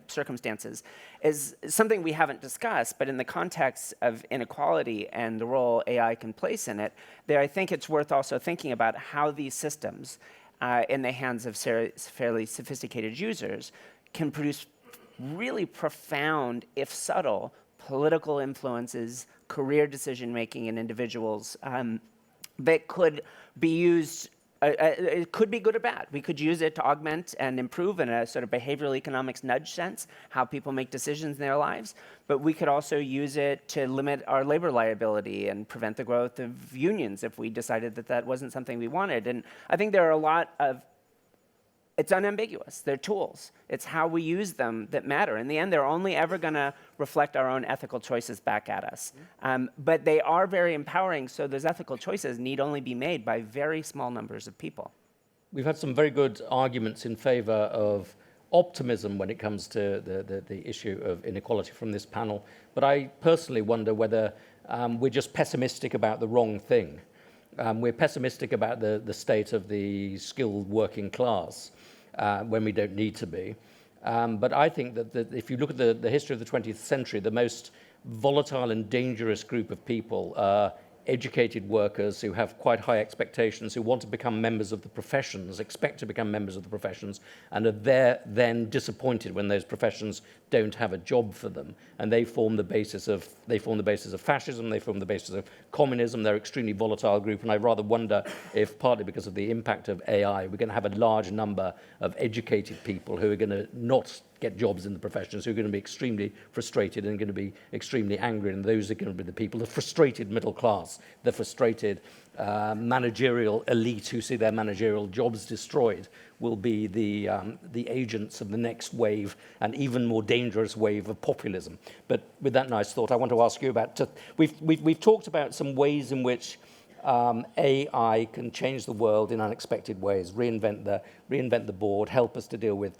circumstances is something we haven't discussed, but in the context of inequality and the role AI can place in it, there I think it's worth also thinking about how these systems in the hands of fairly sophisticated users can produce really profound, if subtle, political influences, career decision-making in individuals that could be used. It could be good or bad. We could use it to augment and improve in a sort of behavioral economics nudge sense how people make decisions in their lives. But we could also use it to limit our labor liability and prevent the growth of unions if we decided that that wasn't something we wanted. And I think there are a lot of, it's unambiguous. They're tools. It's how we use them that matter. In the end, they're only ever going to reflect our own ethical choices back at us. But they are very empowering, so those ethical choices need only be made by very small numbers of people. We've had some very good arguments in favor of optimism when it comes to the issue of inequality from this panel. But I personally wonder whether we're just pessimistic about the wrong thing. We're pessimistic about the state of the skilled working class when we don't need to be. But I think that if you look at the history of the 20th century, the most volatile and dangerous group of people are educated workers who have quite high expectations, who want to become members of the professions, expect to become members of the professions, and are then disappointed when those professions don't have a job for them. And they form the basis of fascism, they form the basis of communism. They're an extremely volatile group, and I rather wonder if, partly because of the impact of AI, we're going to have a large number of educated people who are going to not get jobs in the professions, who are going to be extremely frustrated and going to be extremely angry, and those are going to be the people, the frustrated middle class, the frustrated managerial elite who see their managerial jobs destroyed, will be the agents of the next wave, and even more dangerous wave of populism. But with that nice thought, I want to ask you about, we've talked about some ways in which AI can change the world in unexpected ways, reinvent the board, help us to deal with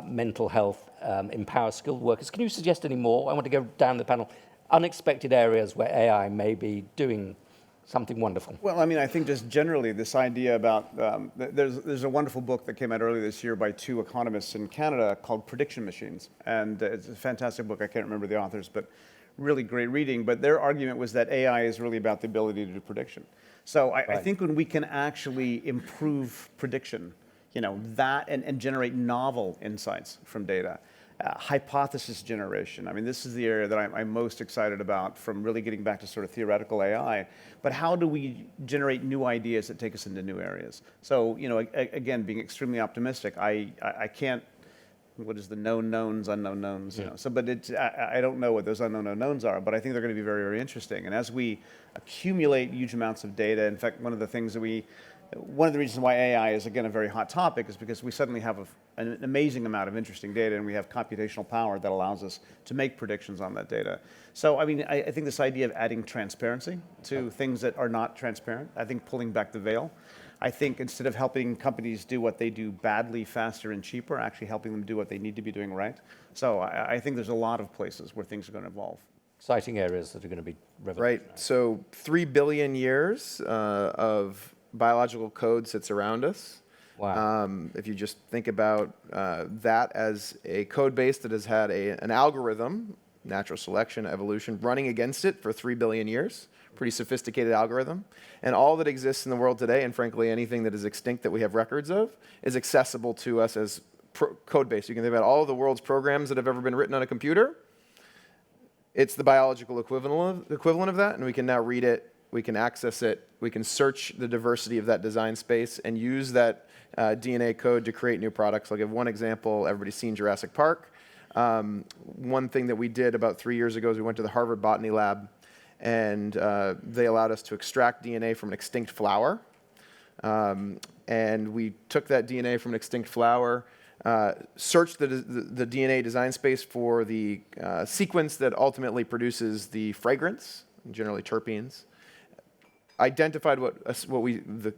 mental health, empower skilled workers. Can you suggest any more? I want to go down the panel. Unexpected areas where AI may be doing something wonderful. Well, I mean, I think just generally this idea about, there's a wonderful book that came out earlier this year by 2 economists in Canada called Prediction Machines. And it's a fantastic book. I can't remember the authors, but really great reading. But their argument was that AI is really about the ability to do prediction. So I think when we can actually improve prediction, that and generate novel insights from data, hypothesis generation. I mean, this is the area that I'm most excited about, from really getting back to sort of theoretical AI. But how do we generate new ideas that take us into new areas? So, again, being extremely optimistic, I can't, what is the known knowns, unknown knowns? Yeah. So, but I don't know what those unknown unknowns are, but I think they're going to be very, very interesting. And as we accumulate huge amounts of data, in fact, one of the things that we one of the reasons why AI is, again, a very hot topic is because we suddenly have an amazing amount of interesting data, and we have computational power that allows us to make predictions on that data. So, I mean, I think this idea of adding transparency to things that are not transparent, I think pulling back the veil. I think instead of helping companies do what they do badly, faster, and cheaper, actually helping them do what they need to be doing right. So I think there's a lot of places where things are going to evolve. Exciting areas that are going to be revolutionary. Right. So 3 billion years of biological code sits around us. Wow. If you just think about that as a code base that has had an algorithm, natural selection, evolution, running against it for 3 billion years, pretty sophisticated algorithm. And all that exists in the world today, and frankly anything that is extinct that we have records of, is accessible to us as code base. You can think about all of the world's programs that have ever been written on a computer. It's the biological equivalent of that, and we can now read it, we can access it, we can search the diversity of that design space and use that DNA code to create new products. I'll give one example. Everybody's seen Jurassic Park. One thing that we did about 3 years ago is we went to the Harvard Botany Lab, and they allowed us to extract DNA from an extinct flower. And we took that DNA from an extinct flower, searched the DNA design space for the sequence that ultimately produces the fragrance, generally terpenes, identified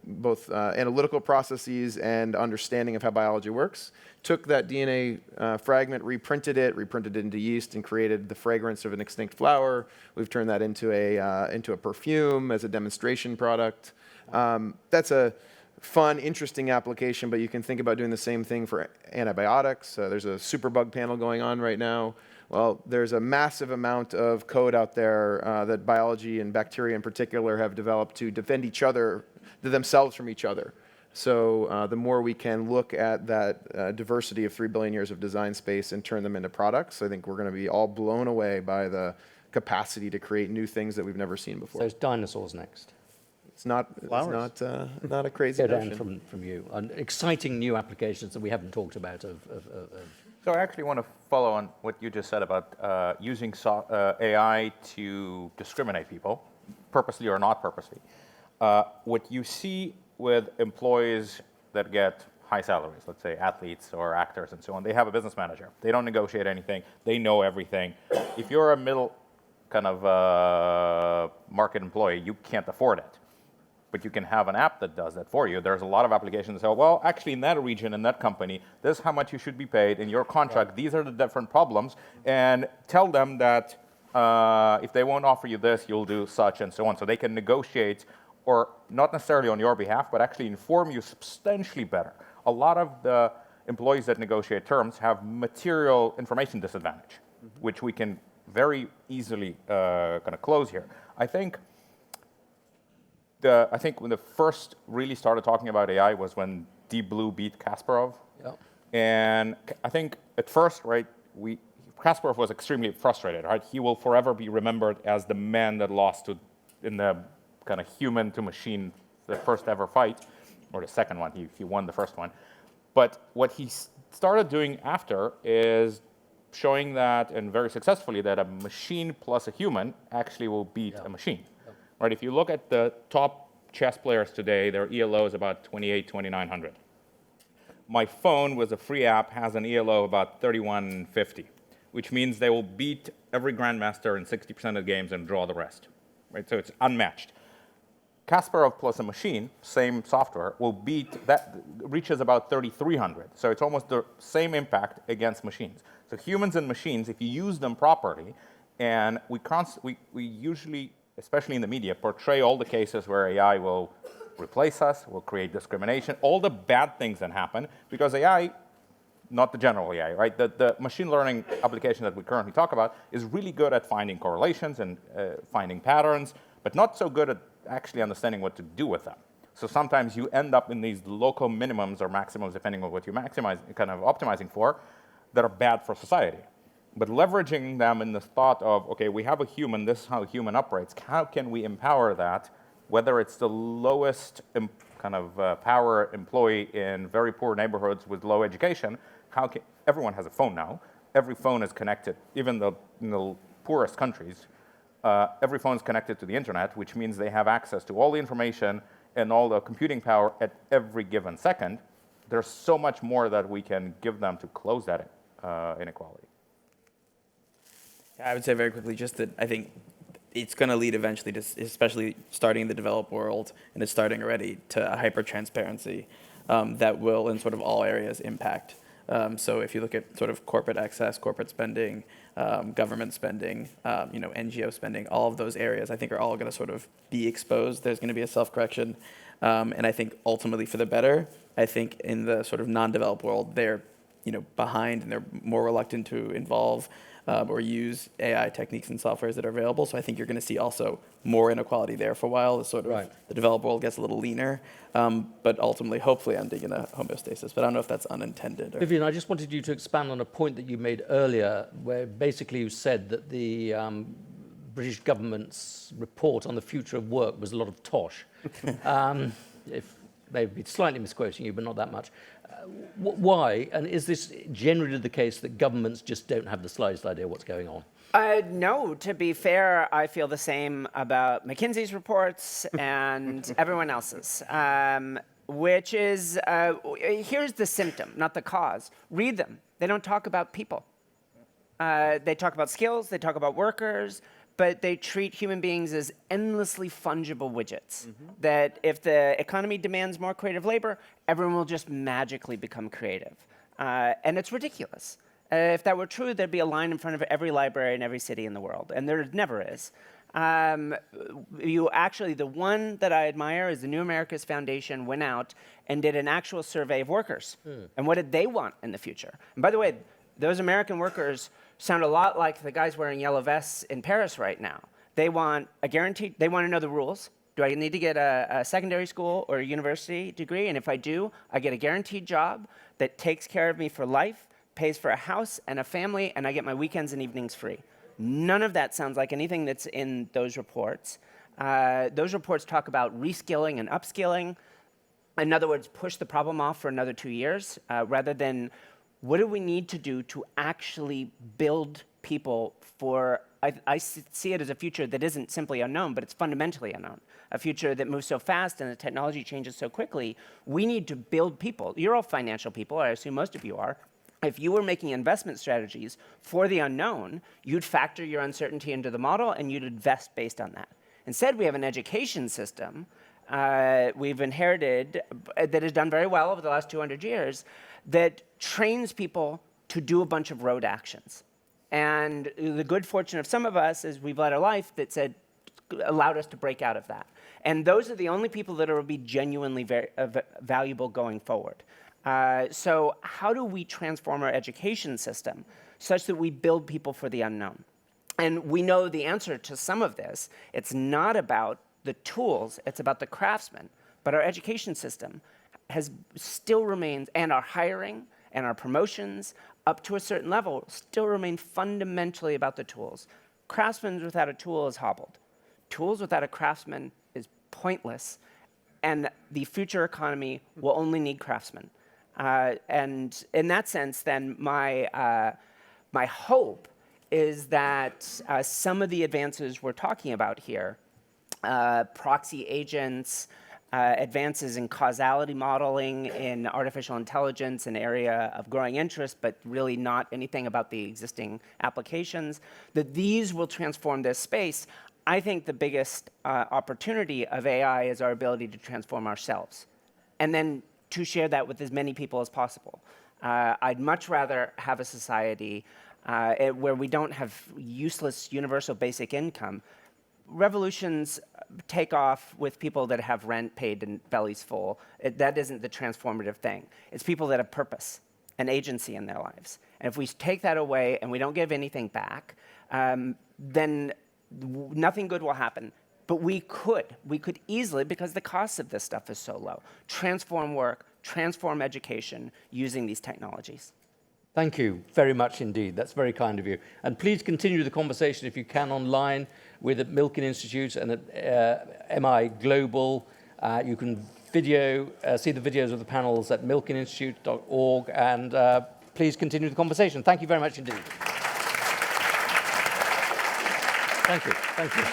both analytical processes and understanding of how biology works, took that DNA fragment, reprinted it into yeast, and created the fragrance of an extinct flower. We've turned that into a perfume as a demonstration product. That's a fun, interesting application, but you can think about doing the same thing for antibiotics. There's a superbug panel going on right now. Well, there's a massive amount of code out there that biology and bacteria in particular have developed to defend themselves from each other. So the more we can look at that diversity of 3 billion years of design space and turn them into products, I think we're going to be all blown away by the capacity to create new things that we've never seen before. So it's dinosaurs next. It's not a crazy Go down notion. from you. Exciting new applications that we haven't talked about So I actually want to follow on what you just said about using AI to discriminate people, purposely or not purposely. What you see with employees that get high salaries, let's say athletes or actors and so on, they have a business manager. They don't negotiate anything. They know everything. If you're a middle kind of market employee, you can't afford it. But you can have an app that does that for you. There's a lot of applications that say, well, actually in that region, in that company, this is how much you should be paid in your contract. Right. These are the different problems. And tell them that if they won't offer you this, you'll do such and so on. So they can negotiate, or not necessarily on your behalf, but actually inform you substantially better. A lot of the employees that negotiate terms have material information disadvantage, which we can very easily kind of close here. I think when the first really started talking about AI was when Deep Blue beat Kasparov. Yep. And I think at first, right, Kasparov was extremely frustrated, right? He will forever be remembered as the man that lost in the kind of human to machine, the first ever fight, or the second one. He won the first one. But what he started doing after is showing that, and very successfully, that a machine plus a human actually will beat a machine. Right, if you look at the top chess players today, their ELO is about 2,900. My phone with a free app has an ELO of about 3,150, which means they will beat every grandmaster in 60% of the games and draw the rest. Right, so it's unmatched. Kasparov plus a machine, same software, reaches about 3,300. So it's almost the same impact against machines. So humans and machines, if you use them properly, and we usually, especially in the media, portray all the cases where AI will replace us, will create discrimination, all the bad things that happen, because AI, not the general AI, right? The machine learning application that we currently talk about is really good at finding correlations and finding patterns, but not so good at actually understanding what to do with them. So sometimes you end up in these local minimums or maximums, depending on what you're optimizing for, that are bad for society. But leveraging them in the thought of, okay, we have a human, this is how a human operates. How can we empower that, whether it's the lowest power employee in very poor neighborhoods with low education? Everyone has a phone now. Every phone is connected, even in the poorest countries. Every phone is connected to the internet, which means they have access to all the information and all the computing power at every given second, there's so much more that we can give them to close that inequality. I would say very quickly just that I think it's going to lead eventually to, especially starting in the developed world, and it's starting already, to a hyper-transparency that will, in sort of all areas, impact. So if you look at sort of corporate access, corporate spending, government spending, NGO spending, all of those areas I think are all going to sort of be exposed. There's going to be a self-correction. And I think ultimately for the better. I think in the sort of non-developed world, they're behind and they're more reluctant to involve or use AI techniques and softwares that are available. So I think you're going to see also more inequality there for a while as sort of the developed world gets a little leaner. But ultimately, hopefully, ending in a homeostasis. But I don't know if that's unintended. Vivienne, I just wanted you to expand on a point that you made earlier, where basically you said that the British government's report on the future of work was a lot of tosh. If maybe slightly misquoting you, but not that much. Why? And is this generally the case that governments just don't have the slightest idea what's going on? No, to be fair, I feel the same about McKinsey's reports and everyone else's, which is, here's the symptom, not the cause. Read them. They don't talk about people. They talk about skills, they talk about workers, but they treat human beings as endlessly fungible widgets. That if the economy demands more creative labor, everyone will just magically become creative. And it's ridiculous. If that were true, there'd be a line in front of every library in every city in the world, and there never is. The one that I admire is the New Americas Foundation went out and did an actual survey of workers. And what did they want in the future? And by the way, those American workers sound a lot like the guys wearing yellow vests in Paris right now. They want a guaranteed, they want to know the rules. Do I need to get a secondary school or a university degree? And if I do, I get a guaranteed job that takes care of me for life, pays for a house and a family, and I get my weekends and evenings free. None of that sounds like anything that's in those reports. Those reports talk about reskilling and upskilling. In other words, push the problem off for another 2 years, rather than what do we need to do to actually build people for, I see it as a future that isn't simply unknown, but it's fundamentally unknown. A future that moves so fast and the technology changes so quickly, we need to build people. You're all financial people, I assume most of you are. If you were making investment strategies for the unknown, you'd factor your uncertainty into the model and you'd invest based on that. Instead, we have an education system we've inherited that has done very well over the last 200 years that trains people to do a bunch of rote actions. And the good fortune of some of us is we've led a life that allowed us to break out of that. And those are the only people that will be genuinely valuable going forward. So how do we transform our education system such that we build people for the unknown? And we know the answer to some of this. It's not about the tools, it's about the craftsmen. But our education system still remains, and our hiring and our promotions up to a certain level still remain fundamentally about the tools. Craftsmen without a tool is hobbled. Tools without a craftsman is pointless, and the future economy will only need craftsmen. And in that sense, then, my hope is that some of the advances we're talking about here, proxy agents, advances in causality modeling in artificial intelligence, an area of growing interest, but really not anything about the existing applications, that these will transform this space. I think the biggest opportunity of AI is our ability to transform ourselves, and then to share that with as many people as possible. I'd much rather have a society where we don't have useless universal basic income. Revolutions take off with people that have rent paid and bellies full. That isn't the transformative thing. It's people that have purpose and agency in their lives. And if we take that away and we don't give anything back, then nothing good will happen. But we could easily, because the cost of this stuff is so low, transform work, transform education using these technologies. Thank you very much indeed. That's very kind of you. And please continue the conversation if you can online with the Milken Institute and at MI Global. You can see the videos of the panels at milkeninstitute.org, and please continue the conversation. Thank you very much indeed. Thank you. Thank you.